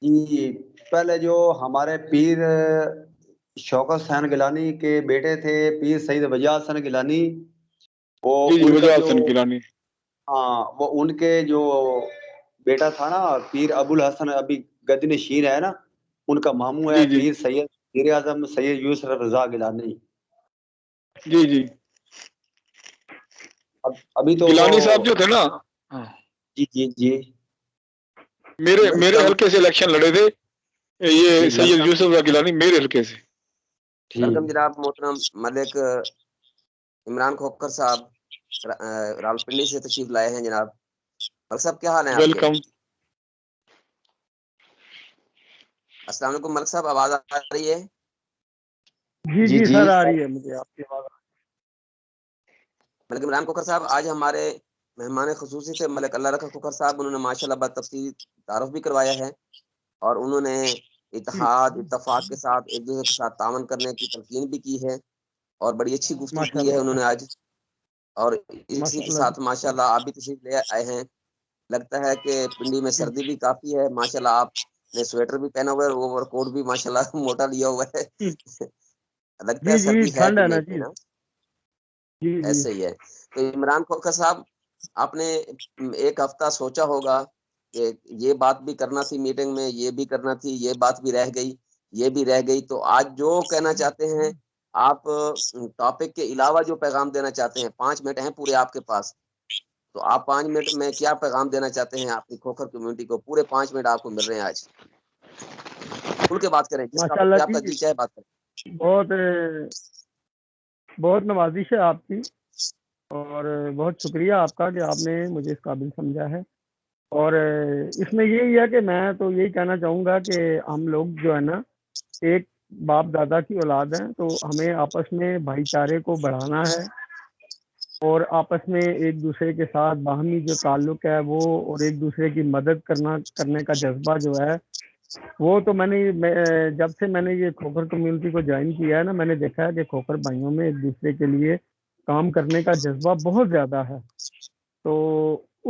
جی پہلے جو ہمارے پیر شوکت حسین گیلانی کے بیٹے تھے پیر سید وجیہ حسن گیلانی، وہ جی ان کا وجہ جو حسن گیلانی، ہاں وہ ان کے جو بیٹا تھا نا پیر ابو الحسن ابھی گدی نشین ہے نا، ان کا ماموں ہے جی جی پیر سید پیر اعظم سید یوسف رضا گیلانی۔ جی جی ابھی تو وہ گیلانی صاحب جو تھے نا، جی جی جی میرے حلقے سے الیکشن لڑے تھے، یہ جی جی سید یوسف گیلانی میرے حلقے سے۔ ویلکم جناب محترم ملک عمران کھوکھر صاحب راولپنڈی سے تشریف لائے ہیں۔ جناب ملک صاحب کیا حال ہیں آپ کے؟ ویلکم۔ السلام علیکم ملک صاحب، آواز آ رہی ہے؟ جی جی سر آ رہی ہے مجھے آپ کی آواز۔ ملک عمران کھوکھر صاحب آج ہمارے مہمان خصوصی تھے ملک اللہ رکھا کھوکھر صاحب، انہوں نے ماشاءاللہ بات تفصیلی تعارف بھی کروایا ہے، اور انہوں نے اتحاد اتفاق کے ساتھ ایک دوسرے کے ساتھ تعاون کرنے کی تلقین بھی کی ہے، اور بڑی اچھی گفتگو کی ہے انہوں نے آج، اور اسی کے ساتھ ماشاءاللہ آپ بھی تشریف لے آئے ہیں۔ لگتا ہے کہ پنڈی میں سردی بھی کافی ہے، ماشاءاللہ آپ نے سویٹر بھی پہنا ہوا ہے، اوور کوٹ بھی ماشاءاللہ موٹا لیا ہوا ہے، لگتا ہے سردی ہے کہ نہیں نا؟ ایسے ہی ہے۔ تو عمران کھوکھر صاحب، آپ نے ایک ہفتہ سوچا ہوگا کہ یہ بات بھی کرنا تھی میٹنگ میں، یہ بھی کرنا تھی، یہ بات بھی رہ گئی، یہ بھی رہ گئی، تو آج جو کہنا چاہتے ہیں آپ ٹاپک کے علاوہ جو پیغام دینا چاہتے ہیں، 5 منٹ ہیں پورے آپ کے پاس، تو آپ 5 منٹ میں کیا پیغام دینا چاہتے ہیں اپنی کھوکھر کمیونٹی کو؟ پورے 5 منٹ آپ کو مل رہے ہیں آج، کھل کے بات کریں، جس ٹاپک پہ آپ کا دل چاہے بات کریں۔ بہت نوازش ہے آپ کی، اور بہت شکریہ آپ کا کہ آپ نے مجھے اس قابل سمجھا ہے، اور اس میں یہی ہے کہ میں تو یہی کہنا چاہوں گا کہ ہم لوگ جو ہے نا ایک باپ دادا کی اولاد ہیں، تو ہمیں آپس میں بھائی چارے کو بڑھانا ہے، اور آپس میں ایک دوسرے کے ساتھ باہمی جو تعلق ہے وہ، اور ایک دوسرے کی مدد کرنے کا جذبہ جو ہے وہ تو جب سے میں نے یہ کھوکھر کمیونٹی کو جوائن کیا ہے نا، میں نے دیکھا ہے کہ کھوکھر بھائیوں میں ایک دوسرے کے لیے کام کرنے کا جذبہ بہت زیادہ ہے۔ تو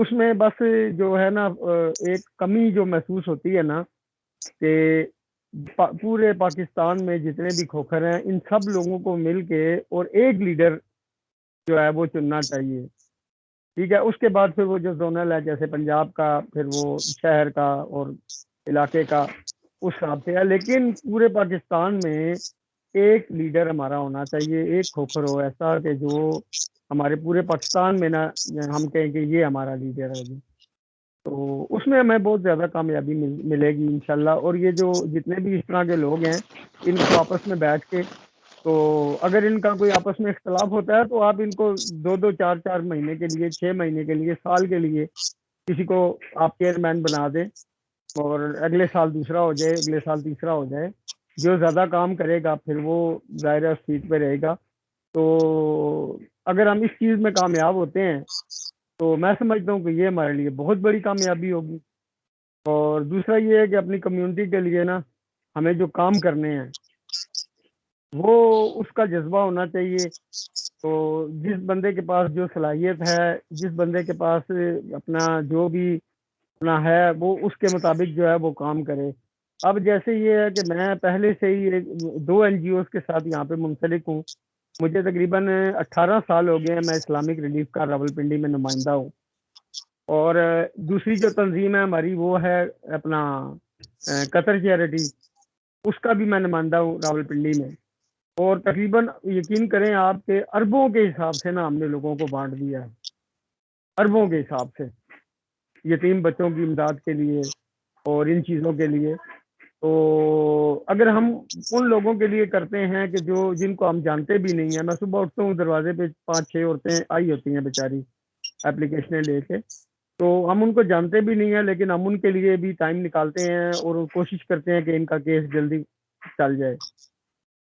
اس میں بس جو ہے نا ایک کمی جو محسوس ہوتی ہے نا کہ پورے پاکستان میں جتنے بھی کھوکھر ہیں ان سب لوگوں کو مل کے اور ایک لیڈر جو ہے وہ چننا چاہیے، ٹھیک ہے؟ اس کے بعد پھر وہ جو زونل ہے، جیسے پنجاب کا، پھر وہ شہر کا اور علاقے کا، اس حساب سے ہے، لیکن پورے پاکستان میں ایک لیڈر ہمارا ہونا چاہیے، ایک کھوکھر ہو ایسا کہ جو ہمارے پورے پاکستان میں نا ہم کہیں کہ یہ ہمارا لیڈر ہے جی، تو اس میں ہمیں بہت زیادہ کامیابی ملے گی انشاءاللہ۔ اور یہ جو جتنے بھی اس طرح کے لوگ ہیں ان کو آپس میں بیٹھ کے، تو اگر ان کا کوئی آپس میں اختلاف ہوتا ہے تو آپ ان کو 2 4 مہینے کے لیے، 6 مہینے کے لیے، سال کے لیے کسی کو آپ چیئرمین بنا دیں، اور اگلے سال دوسرا ہو جائے، اگلے سال تیسرا ہو جائے، جو زیادہ کام کرے گا پھر وہ ظاہر سیٹ پہ رہے گا۔ تو اگر ہم اس چیز میں کامیاب ہوتے ہیں تو میں سمجھتا ہوں کہ یہ ہمارے لیے بہت بڑی کامیابی ہوگی۔ اور دوسرا یہ ہے کہ اپنی کمیونٹی کے لیے نا ہمیں جو کام کرنے ہیں وہ اس کا جذبہ ہونا چاہیے، تو جس بندے کے پاس جو صلاحیت ہے، جس بندے کے پاس اپنا جو بھی اپنا ہے وہ اس کے مطابق جو ہے وہ کام کرے۔ اب جیسے یہ ہے کہ میں پہلے سے ہی 2 NGOs کے ساتھ یہاں پہ منسلک ہوں، مجھے تقریباً 18 سال ہو گئے ہیں، میں اسلامک ریلیف کا راولپنڈی میں نمائندہ ہوں، اور دوسری جو تنظیم ہے ہماری وہ ہے اپنا قطر چیریٹی، اس کا بھی میں نمائندہ ہوں راولپنڈی میں، اور تقریباً یقین کریں آپ کے اربوں کے حساب سے نا ہم نے لوگوں کو بانٹ دیا ہے، اربوں کے حساب سے، یتیم بچوں کی امداد کے لیے اور ان چیزوں کے لیے۔ تو اگر ہم ان لوگوں کے لیے کرتے ہیں کہ جن کو ہم جانتے بھی نہیں ہیں، میں صبح اٹھتا ہوں دروازے پہ 5 6 عورتیں آئی ہوتی ہیں بیچاری اپلیکیشنیں لے کے، تو ہم ان کو جانتے بھی نہیں ہیں، لیکن ہم ان کے لیے بھی ٹائم نکالتے ہیں اور کوشش کرتے ہیں کہ ان کا کیس جلدی چل جائے۔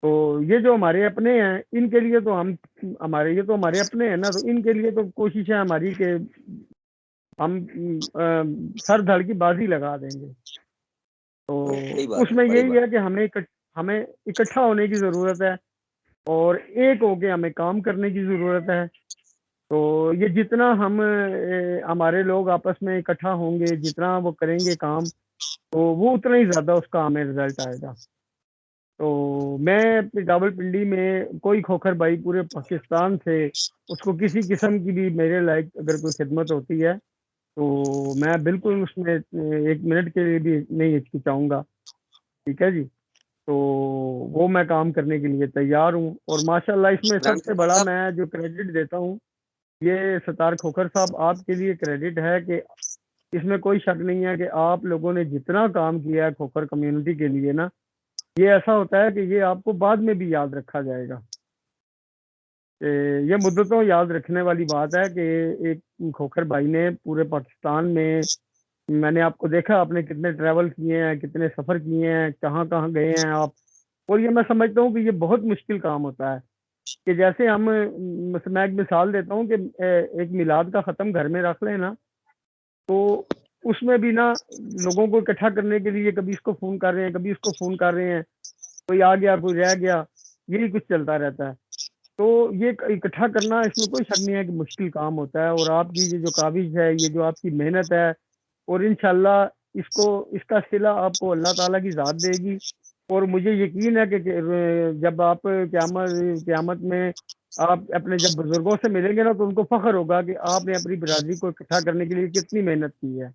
تو یہ جو ہمارے اپنے ہیں ان کے لیے تو یہ تو ہمارے اپنے ہیں نا، تو ان کے لیے تو کوشش ہے ہماری کہ ہم سر دھڑ کی بازی لگا دیں گے۔ تو اس میں یہی ہے کہ ہمیں اکٹھا ہونے کی ضرورت ہے، اور ایک ہو کے ہمیں کام کرنے کی ضرورت ہے۔ تو یہ جتنا ہمارے لوگ آپس میں اکٹھا ہوں گے، جتنا وہ کریں گے کام، تو وہ اتنا ہی زیادہ اس کا ہمیں رزلٹ آئے گا. تو میں راولپنڈی میں کوئی کھوکھر بھائی پورے پاکستان سے اس کو کسی قسم کی بھی میرے لائق اگر کوئی خدمت ہوتی ہے تو میں بالکل اس میں 1 منٹ کے لیے بھی نہیں ہچکچاؤں گا. ٹھیک ہے جی. تو وہ میں کام کرنے کے لیے تیار ہوں. اور ماشاءاللہ اس میں عمران سب سے کھوکھر بڑا صاحب، میں جو کریڈٹ دیتا ہوں یہ ستار کھوکھر صاحب آپ کے لیے کریڈٹ ہے کہ اس میں کوئی شک نہیں ہے کہ آپ لوگوں نے جتنا کام کیا ہے کھوکھر کمیونٹی کے لیے نا، یہ ایسا ہوتا ہے کہ یہ آپ کو بعد میں بھی یاد رکھا جائے گا. یہ مدتوں یاد رکھنے والی بات ہے کہ ایک کھوکھر بھائی نے پورے پاکستان میں نے آپ کو دیکھا آپ نے کتنے ٹریول کیے ہیں، کتنے سفر کیے ہیں، کہاں کہاں گئے ہیں آپ. اور یہ میں سمجھتا ہوں کہ یہ بہت مشکل کام ہوتا ہے کہ جیسے میں ایک مثال دیتا ہوں کہ ایک میلاد کا ختم گھر میں رکھ لیں نا، تو اس میں بھی نا لوگوں کو اکٹھا کرنے کے لیے کبھی اس کو فون کر رہے ہیں، کبھی اس کو فون کر رہے ہیں، کوئی آ گیا کوئی رہ گیا، یہی کچھ چلتا رہتا ہے. تو یہ اکٹھا کرنا اس میں کوئی شک نہیں ہے کہ مشکل کام ہوتا ہے. اور آپ کی یہ جو کاوش ہے، یہ جو آپ کی محنت ہے، اور انشاءاللہ اس کا صلہ آپ کو اللہ تعالیٰ کی ذات دے گی. اور مجھے یقین ہے کہ جب آپ قیامت میں آپ اپنے جب بزرگوں سے ملیں گے نا تو ان کو فخر ہوگا کہ آپ نے اپنی برادری کو اکٹھا کرنے کے لیے کتنی محنت کی ہے.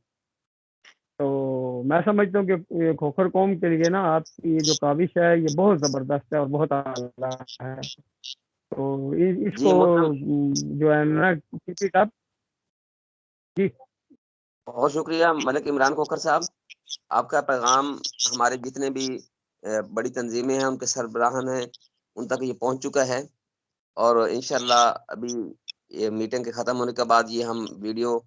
تو میں سمجھتا ہوں کہ کھوکھر قوم کے لیے نا آپ کی یہ جو کاوش ہے یہ بہت زبردست ہے اور بہت اعلیٰ ہے. تو اس جی کو محترم، جو ہے نا کسی کا جی بہت شکریہ ملک عمران کھوکھر صاحب. آپ کا پیغام ہمارے جتنے بھی بڑی تنظیمیں ہیں ان کے سربراہان ہیں ان تک یہ پہنچ چکا ہے. اور انشاءاللہ ابھی یہ میٹنگ کے ختم ہونے کے بعد یہ ہم ویڈیو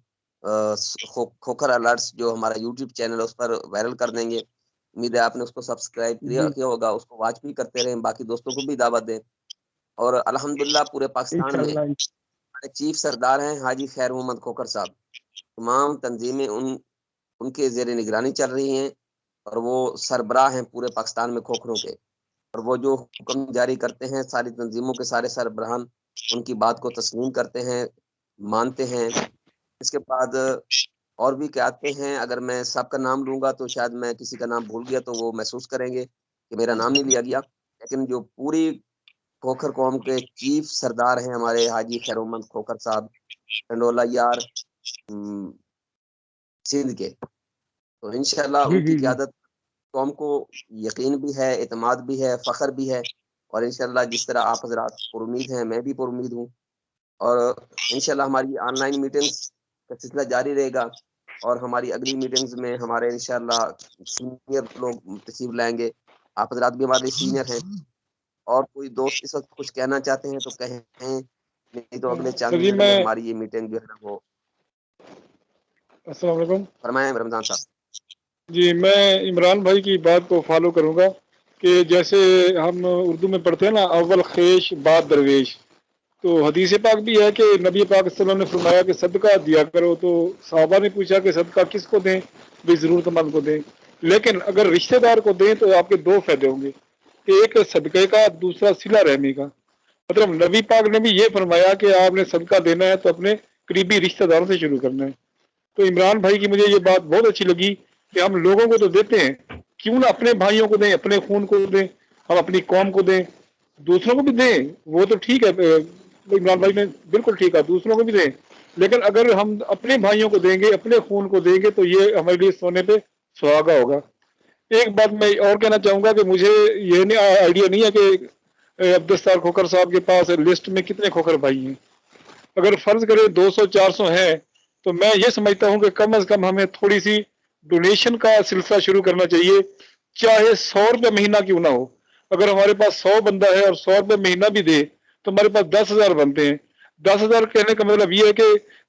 کھوکھر الرٹس جو ہمارا یوٹیوب چینل ہے اس پر وائرل کر دیں گے. امید ہے آپ نے اس کو سبسکرائب جی کیا ہوگا، اس کو واچ بھی کرتے رہیں، باقی دوستوں کو بھی دعوت دیں. اور الحمدللہ پورے پاکستان میں انشاءاللہ ہمارے چیف سردار ہیں حاجی خیر محمد کھوکھر صاحب. تمام تنظیمیں ان کے زیر نگرانی چل رہی ہیں اور وہ سربراہ ہیں پورے پاکستان میں کھوکھروں کے. اور وہ جو حکم جاری کرتے ہیں ساری تنظیموں کے سارے سربراہان ان کی بات کو تسلیم کرتے ہیں، مانتے ہیں. اس کے بعد اور بھی کہتے ہیں، اگر میں سب کا نام لوں گا تو شاید میں کسی کا نام بھول گیا تو وہ محسوس کریں گے کہ میرا نام نہیں لیا گیا. لیکن جو پوری کھوکھر قوم کے چیف سردار ہیں ہمارے حاجی خیر محمد کھوکھر صاحب ٹنڈولا یار سندھ کے، تو انشاءاللہ جی ان کی جی جی قیادت قوم کو یقین بھی ہے، اعتماد بھی ہے، فخر بھی ہے. اور انشاءاللہ جس طرح آپ حضرات پر امید ہیں میں بھی پر امید ہوں. اور انشاءاللہ ہماری آن لائن میٹنگز کا سلسلہ جاری رہے گا. اور ہماری اگلی میٹنگز میں ہمارے انشاءاللہ سینئر لوگ تشریف لائیں گے. آپ حضرات بھی ہمارے سینئر ہیں. اور کوئی دوست اس وقت کچھ کہنا چاہتے ہیں تو کہیں، نہیں تو اگلے چند جی منٹ میں میں ہماری یہ میٹنگ جو ہے نا وہ السلام علیکم. فرمائیں رمضان صاحب. جی میں عمران بھائی کی بات کو فالو کروں گا کہ جیسے ہم اردو میں پڑھتے ہیں نا اول خیش بعد درویش، تو حدیث پاک بھی ہے کہ نبی پاک صلی اللہ علیہ وسلم نے فرمایا کہ صدقہ دیا کرو. تو صحابہ نے پوچھا کہ صدقہ کس کو دیں؟ بھی ضرورت مند کو دیں. لیکن اگر رشتہ دار کو دیں تو آپ کے 2 فائدے ہوں گے، ایک صدقے کا، دوسرا صلہ رحمی کا. مطلب نبی پاک نے بھی یہ فرمایا کہ آپ نے صدقہ دینا ہے تو اپنے قریبی رشتہ داروں سے شروع کرنا ہے. تو عمران بھائی کی مجھے یہ بات بہت اچھی لگی کہ ہم لوگوں کو تو دیتے ہیں، کیوں نہ اپنے بھائیوں کو دیں، اپنے خون کو دیں، ہم اپنی قوم کو دیں، دوسروں کو بھی دیں. وہ تو ٹھیک ہے، عمران بھائی نے بالکل ٹھیک ہے، دوسروں کو بھی دیں. لیکن اگر ہم اپنے بھائیوں کو دیں گے، اپنے خون کو دیں گے تو یہ ہمارے لیے سونے پہ سہاگا ہوگا. ایک بات میں اور کہنا چاہوں گا کہ مجھے یہ آئیڈیا نہیں ہے کہ عبدالستار کھوکھر صاحب کے پاس لسٹ میں کتنے کھوکھر بھائی ہیں. اگر فرض کرے 200-400 ہیں تو میں یہ سمجھتا ہوں کہ کم از کم ہمیں تھوڑی سی ڈونیشن کا سلسلہ شروع کرنا چاہیے، چاہے 100 روپے مہینہ کیوں نہ ہو. اگر ہمارے پاس 100 بندہ ہے اور 100 روپے مہینہ بھی دے تو ہمارے پاس 10,000 بنتے ہیں. 10,000 کہنے کا مطلب یہ ہے کہ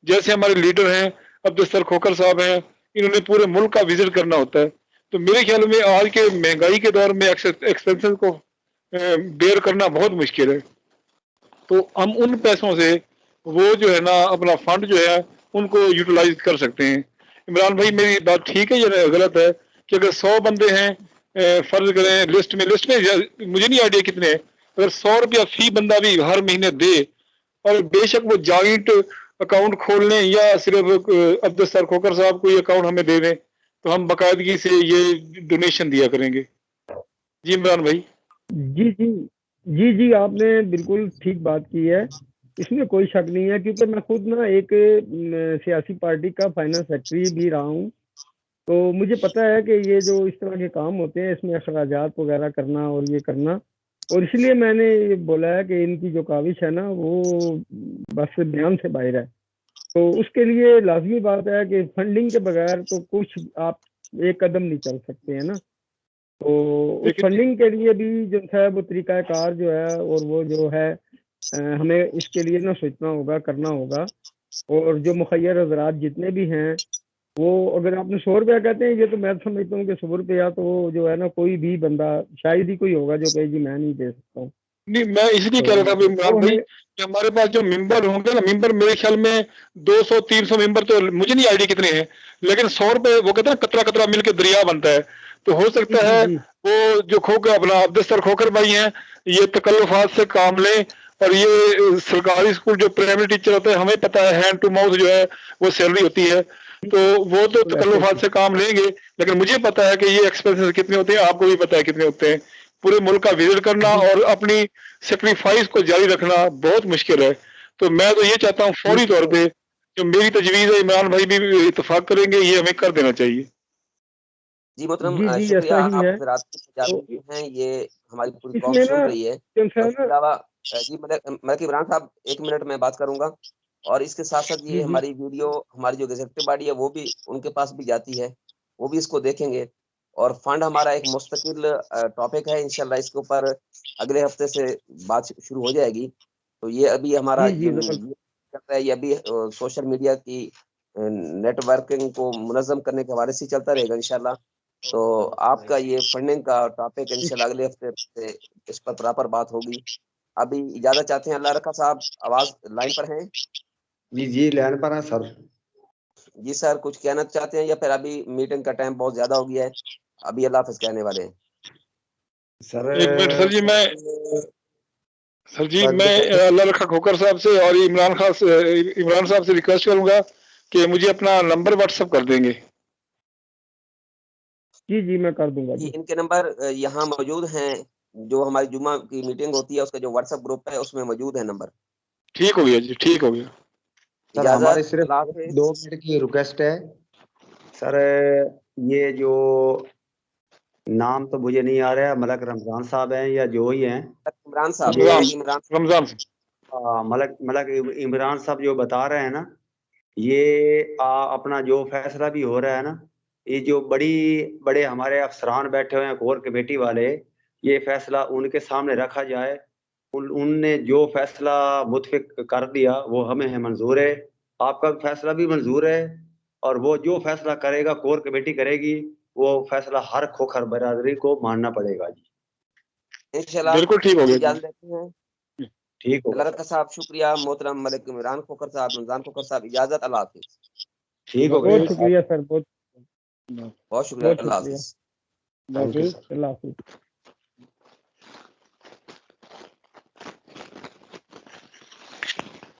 جیسے ہمارے لیڈر ہیں عبدالستار کھوکھر صاحب ہیں، انہوں نے پورے ملک کا وزٹ کرنا ہوتا ہے. تو میرے خیال میں آج کے مہنگائی کے دور میں ایکسپینسز کو بیئر کرنا بہت مشکل ہے. تو ہم ان پیسوں سے وہ جو ہے نا اپنا فنڈ جو ہے ان کو یوٹیلائز کر سکتے ہیں. عمران بھائی میری بات ٹھیک ہے یا غلط ہے کہ اگر 100 بندے ہیں فرض کریں لسٹ میں مجھے نہیں آئیڈیا کتنے ہیں، اگر 100 روپیہ فی بندہ بھی ہر مہینے دے، اور بے شک وہ جوائنٹ اکاؤنٹ کھول لیں یا صرف عبدالستار کھوکھر صاحب کو یہ اکاؤنٹ ہمیں دے دیں، تو ہم باقاعدگی سے یہ ڈونیشن دیا کریں گے. جی عمران بھائی. جی جی جی جی آپ نے بالکل ٹھیک بات کی ہے، اس میں کوئی شک نہیں ہے، کیونکہ میں خود نا ایک سیاسی پارٹی کا فائنانس سیکرٹری بھی رہا ہوں، تو مجھے پتہ ہے کہ یہ جو اس طرح کے کام ہوتے ہیں اس میں اخراجات وغیرہ کرنا اور یہ کرنا، اور اس لیے میں نے یہ بولا ہے کہ ان کی جو کاوش ہے نا وہ بس بیان سے باہر ہے. تو اس کے لیے لازمی بات ہے کہ فنڈنگ کے بغیر تو کچھ آپ ایک قدم نہیں چل سکتے ہیں نا. تو اس لیکن فنڈنگ کے لیے بھی جو ہے وہ طریقہ کار جو ہے اور وہ جو ہے ہمیں اس کے لیے نہ سوچنا ہوگا، کرنا ہوگا. اور جو مخیر حضرات جتنے بھی ہیں وہ اگر آپ نے 100 روپیہ کہتے ہیں، یہ تو میں سمجھتا ہوں کہ 100 روپیہ تو جو ہے نا کوئی بھی بندہ شاید ہی کوئی ہوگا جو کہ جی میں نہیں دے سکتا ہوں. نہیں، میں اس لیے کہہ رہا تھا عمران وہ بھائی ہمیں کہ ہمارے پاس جو ممبر ہوں گے نا، ممبر میرے خیال میں 200-300 ممبر، تو مجھے نہیں آئیڈیا کتنے ہیں، لیکن 100 روپے وہ کہتے ہیں نا قطرہ قطرہ مل کے دریا بنتا ہے. تو ہو جی سکتا جی ہے جی وہ جو اپنا عبدالستر کھوکھر بھائی ہیں، یہ تکلفات سے کام لیں. اور یہ سرکاری اسکول جو پرائمری ٹیچر ہوتے ہیں، ہمیں پتہ ہے ہینڈ ٹو ماؤتھ جو ہے وہ سیلری ہوتی ہے، تو وہ تو ایسے تکلفات سے کام لیں گے. لیکن مجھے پتا ہے کہ یہ ایکسپینسز کتنے ہوتے ہیں، آپ کو بھی پتا ہے کتنے ہوتے ہیں. پورے ملک کا وزٹ کرنا جی اور اپنی سیکریفائس کو جاری رکھنا بہت مشکل ہے. تو میں تو یہ چاہتا ہوں فوری طور پہ جو میری تجویز ہے، عمران بھائی بھی اتفاق کریں گے، یہ ہمیں کر دینا چاہیے. جی محترم، جی جی شکریہ، ایسا ہی آپ ہے. حضرات کی تو تجاویز ہیں یہ ہماری پوری اس قوم میں سن نا رہی ہے. اور اس انسان کے علاوہ جی ملک عمران صاحب 1 منٹ میں بات کروں گا، اور اس کے ساتھ ساتھ جی یہ جی ہماری ویڈیو ہماری جو گزٹڈ باڈی ہے وہ بھی ان کے پاس بھی جاتی ہے، وہ بھی اس کو دیکھیں گے. اور فنڈ ہمارا ایک مستقل ٹاپک ہے، انشاءاللہ اس کے اوپر اگلے ہفتے سے بات شروع ہو جائے گی. تو یہ ابھی ہمارا جی جی جو ضرور. چل رہا ہے، یہ ابھی سوشل میڈیا کی نیٹ ورکنگ کو منظم کرنے کے حوالے سے چلتا رہے گا انشاءاللہ. تو آپ کا یہ فنڈنگ کا ٹاپک انشاءاللہ اگلے ہفتے سے اس پر پراپر بات ہوگی. ابھی اجازت چاہتے ہیں اللہ رکھا صاحب، آواز لائن پر ہیں؟ جی جی لائن پر ہیں سر. جی سر، کچھ کہنا چاہتے ہیں یا پھر ابھی میٹنگ کا ٹائم بہت زیادہ ہو گیا ہے، ابھی اللہ حافظ کہنے والے ہیں؟ سر ایک منٹ سر جی، میں اللہ رکھا کھوکر صاحب سے اور عمران صاحب سے ریکویسٹ کروں گا کہ مجھے اپنا نمبر واٹس ایپ کر دیں گے. جی جی میں کر دوں گا جی جی. ان کے نمبر یہاں موجود ہیں، جو ہماری جمعہ کی میٹنگ ہوتی ہے اس کا جو واٹس ایپ گروپ ہے اس میں موجود ہے نمبر. ٹھیک ہو گیا جی، ٹھیک ہو گیا. سر ہماری اجازت، صرف اللہ حافظ. 2 منٹ کی ریکویسٹ ہے سر. یہ جو نام تو مجھے نہیں آ رہا ہے، ملک رمضان صاحب ہیں یا جو ہی ہیں، عمران صاحب، یہ رمضان سے ملک عمران صاحب جو بتا رہے ہیں نا، یہ اپنا جو فیصلہ بھی ہو رہا ہے نا، یہ جو بڑے ہمارے افسران بیٹھے ہوئے ہیں کور کمیٹی والے، یہ فیصلہ ان کے سامنے رکھا جائے. ان نے جو فیصلہ متفق کر دیا وہ ہمیں منظور ہے، آپ کا فیصلہ بھی منظور ہے، اور وہ جو فیصلہ کرے گا کور کمیٹی کرے گی، وہ فیصلہ ہر کھوکھر برادری کو ماننا پڑے گا. جی انشاءاللہ. بالکل ٹھیک ہو ابھی گیا جی. اجازت دیتے ہیں. ٹھیک ہوگا اللہ سر. رکھا صاحب شکریہ، محترم ملک عمران کھوکھر صاحب، رمضان کھوکھر صاحب، اجازت، اللہ حافظ. ٹھیک ہوگا بہت سر. شکریہ سر، بہت بہت شکریہ، بہت اللہ شکریہ. حافظ. Thank you sir. اللہ حافظ.